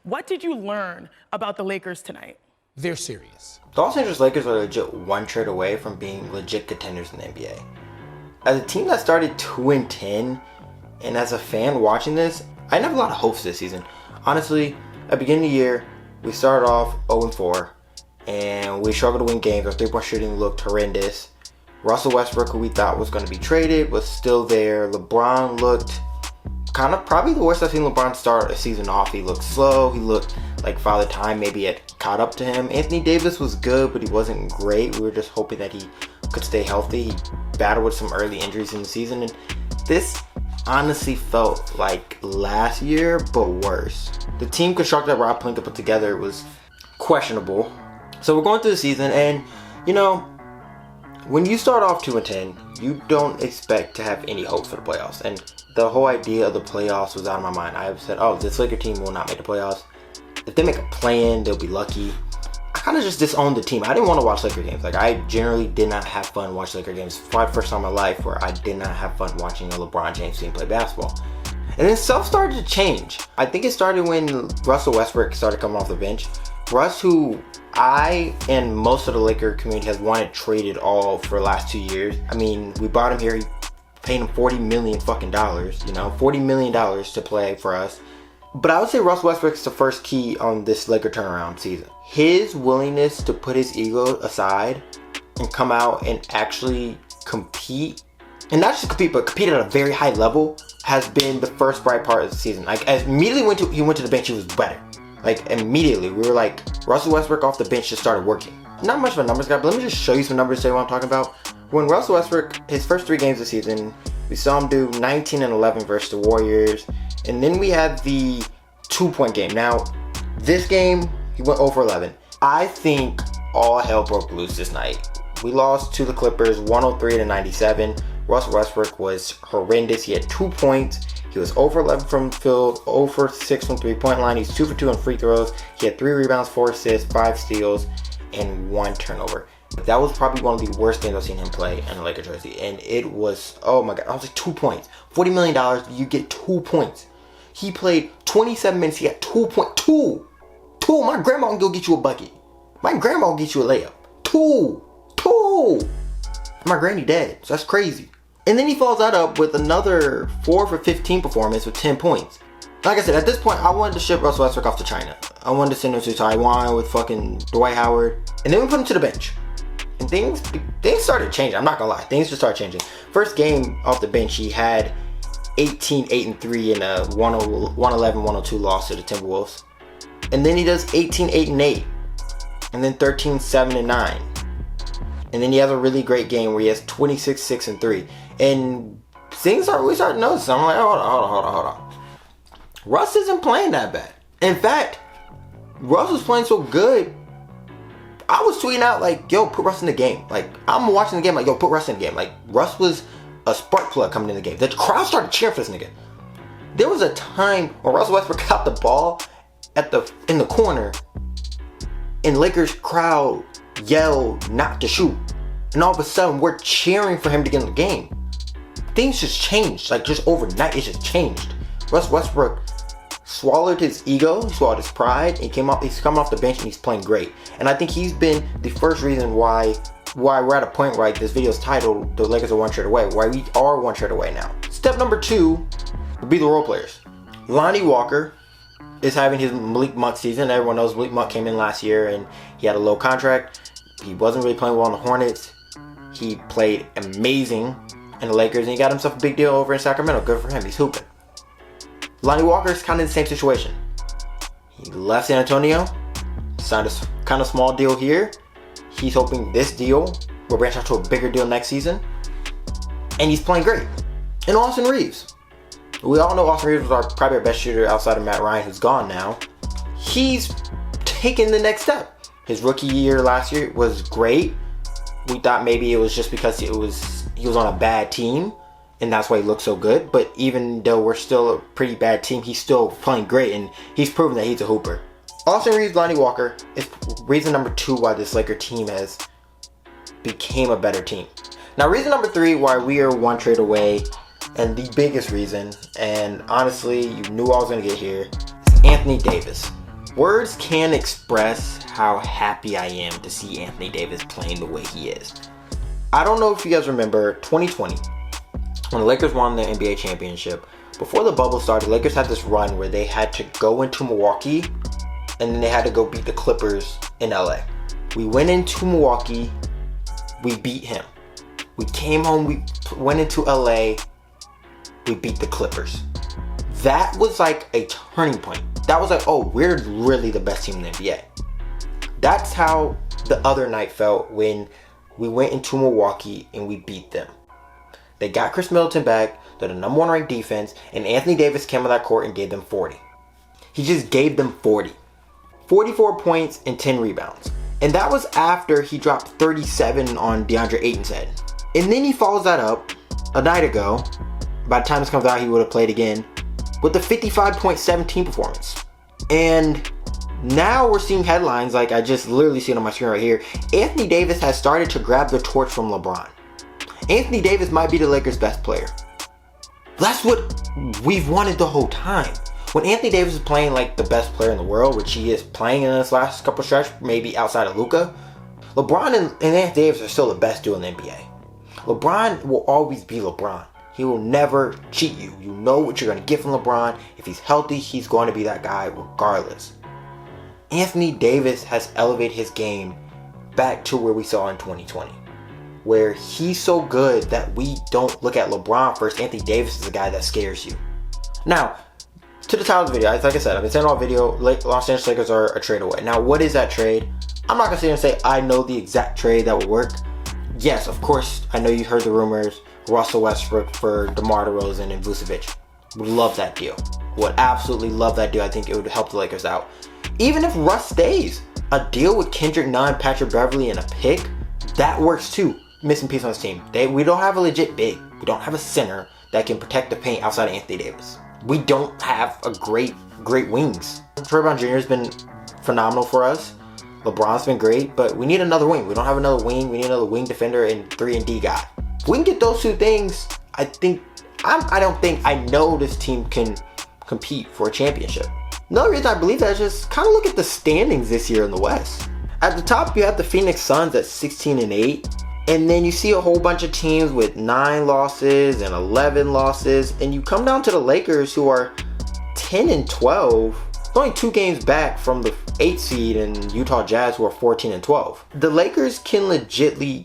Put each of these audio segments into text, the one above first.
What did you learn about the Lakers tonight? They're serious. The Los Angeles Lakers are legit one trade away from being legit contenders in the NBA. As a team that started 2-10, and as a fan watching this, I didn't have a lot of hopes this season. Honestly, at the beginning of the year, we started off 0-4, and we struggled to win games. Our three-point shooting looked horrendous. Russell Westbrook, who we thought was going to be traded, was still there. LeBron looked kind of probably the worst I've seen LeBron start a season off. He looked slow. He looked like Father Time maybe had caught up to him. Anthony Davis was good, but he wasn't great. We were just hoping that he could stay healthy. He battled with some early injuries in the season, and this honestly felt like last year, but worse. The team construct that Rob Pelinka put together was questionable. So we're going through the season, and you know, when you start off 2-10, you don't expect to have any hope for the playoffs. And the whole idea of the playoffs was out of my mind. I said, oh, this Laker team will not make the playoffs. If they make a play-in, they'll be lucky. I kind of just disowned the team. I didn't want to watch Laker games. Like, I generally did not have fun watching Laker games. Probably the first time in my life where I did not have fun watching a LeBron James team play basketball. And then stuff started to change. I think it started when Russell Westbrook started coming off the bench. Russ, who I and most of the Laker community has wanted traded all for the last 2 years. I mean, we brought him here, paid him $40 million fucking dollars, you know, $40 million to play for us. But I would say Russell Westbrook's the first key on this Laker turnaround season. His willingness to put his ego aside and come out and actually compete, and not just compete, but compete at a very high level, has been the first bright part of the season. Like, as immediately he went to the bench, he was better. Like, immediately, we were like, Russell Westbrook off the bench just started working. Not much of a numbers guy, but let me just show you some numbers to say what I'm talking about. When Russell Westbrook, his first 3 games of the season, we saw him do 19-11 versus the Warriors. And then we had the 2-point game. Now, this game, he went 0-11. I think all hell broke loose this night. We lost to the Clippers 103-97. Russell Westbrook was horrendous. He had 2 points. He was 0-11 from field, 0-6 from three-point line. He's 2-2 on free throws. He had 3 rebounds, 4 assists, 5 steals, and 1 turnover. That was probably one of the worst games I've seen him play in a Laker jersey. And it was, oh my God, I was like 2 points. $40 million, you get 2 points. He played 27 minutes, he got 2 points. Two. My grandma can go get you a bucket. My grandma will get you a layup. Two. My granny dead, so that's crazy. And then he follows that up with another 4 for 15 performance with 10 points. Like I said, at this point, I wanted to ship Russell Westbrook off to China. I wanted to send him to Taiwan with fucking Dwight Howard. And then we put him to the bench. And things started changing. I'm not gonna lie. Things just started changing. First game off the bench, he had 18-8-3 in a 111-102 loss to the Timberwolves. And then he does 18-8-8. And then 13-7-9. And then he has a really great game where he has 26-6-3. And we start noticing. I'm like, hold on. Russ isn't playing that bad. In fact, Russ was playing so good, I was tweeting out like, yo, put Russ in the game. Like, I'm watching the game like, yo, put Russ in the game. Like, Russ was a spark plug coming in the game. The crowd started cheering for this nigga. There was a time when Russell Westbrook got the ball in the corner, and Lakers crowd yelled not to shoot. And all of a sudden, we're cheering for him to get in the game. Things just changed. Like, just overnight, it just changed. Russ Westbrook swallowed his ego, he swallowed his pride, and he's coming off the bench and he's playing great. And I think he's been the first reason why we're at a point where like, this video is titled, The Lakers are one trade away, why we are one trade away now. Step number 2 would be the role players. Lonnie Walker is having his Malik Monk season. Everyone knows Malik Monk came in last year and he had a low contract. He wasn't really playing well on the Hornets. He played amazing in the Lakers and he got himself a big deal over in Sacramento. Good for him, he's hooping. Lonnie Walker is kind of in the same situation. He left San Antonio, signed a kind of small deal here. He's hoping this deal will branch out to a bigger deal next season. And he's playing great. And Austin Reeves. We all know Austin Reeves was probably our best shooter outside of Matt Ryan, who's gone now. He's taken the next step. His rookie year last year was great. We thought maybe it was just because he was on a bad team, and that's why he looked so good. But even though we're still a pretty bad team, he's still playing great, and he's proven that he's a hooper. Austin Reeves, Lonnie Walker is reason number 2 why this Laker team has became a better team. Now, reason number 3 why we are one trade away, and the biggest reason, and honestly, you knew I was going to get here, is Anthony Davis. Words can't express how happy I am to see Anthony Davis playing the way he is. I don't know if you guys remember 2020 when the Lakers won the NBA championship. Before the bubble started, the Lakers had this run where they had to go into Milwaukee and then they had to go beat the Clippers in LA. We went into Milwaukee, we beat him. We came home, we went into LA, we beat the Clippers. That was like a turning point. That was like, oh, we're really the best team in the NBA. That's how the other night felt when we went into Milwaukee and we beat them. They got Chris Middleton back, they're the number 1 ranked defense, and Anthony Davis came on that court and gave them 40. He just gave them 40. 44 points and 10 rebounds. And that was after he dropped 37 on DeAndre Ayton's head. And then he follows that up a night ago. By the time this comes out, he would have played again with the 55.17 performance. And now we're seeing headlines like I just literally see it on my screen right here. Anthony Davis has started to grab the torch from LeBron. Anthony Davis might be the Lakers' best player. That's what we've wanted the whole time. When Anthony Davis is playing like the best player in the world, which he is playing in this last couple stretch, maybe outside of Luka, LeBron and Anthony Davis are still the best duo in the NBA. LeBron will always be LeBron. He will never cheat you. You know what you're going to get from LeBron. If he's healthy, he's going to be that guy regardless. Anthony Davis has elevated his game back to where we saw in 2020. Where he's so good that we don't look at LeBron first. Anthony Davis is the guy that scares you. Now, to the title of the video, like I said, I've been saying all video, Los Angeles Lakers are a trade away. Now, what is that trade? I'm not going to sit here and say I know the exact trade that would work. Yes, of course, I know you heard the rumors. Russell Westbrook for DeMar DeRozan and Vucevic. Would love that deal. Would absolutely love that deal. I think it would help the Lakers out. Even if Russ stays, a deal with Kendrick Nunn, Patrick Beverley, and a pick, that works too. Missing piece on this team. We don't have a legit big. We don't have a center that can protect the paint outside of Anthony Davis. We don't have a great wings. LeBron Jr. has been phenomenal for us. LeBron's been great, but we need another wing. We don't have another wing. We need another wing defender and 3-and-D guy. If we can get those two things, I know this team can compete for a championship. Another reason I believe that is just kind of look at the standings this year in the West. At the top, you have the Phoenix Suns at 16-8. And then you see a whole bunch of teams with 9 losses and 11 losses. And you come down to the Lakers who are 10-12. It's only 2 games back from the 8th seed and Utah Jazz who are 14-12. The Lakers can legitly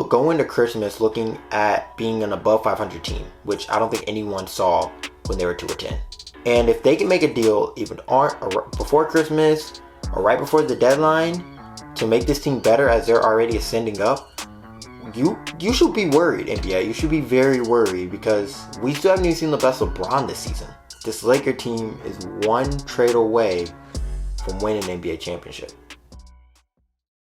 go into Christmas looking at being an above 500 team, which I don't think anyone saw when they were 2-10. And if they can make a deal even before Christmas or right before the deadline to make this team better as they're already ascending up, you should be worried, NBA. You should be very worried because we still haven't even seen the best LeBron this season. This Laker team is 1 trade away from winning an NBA championship.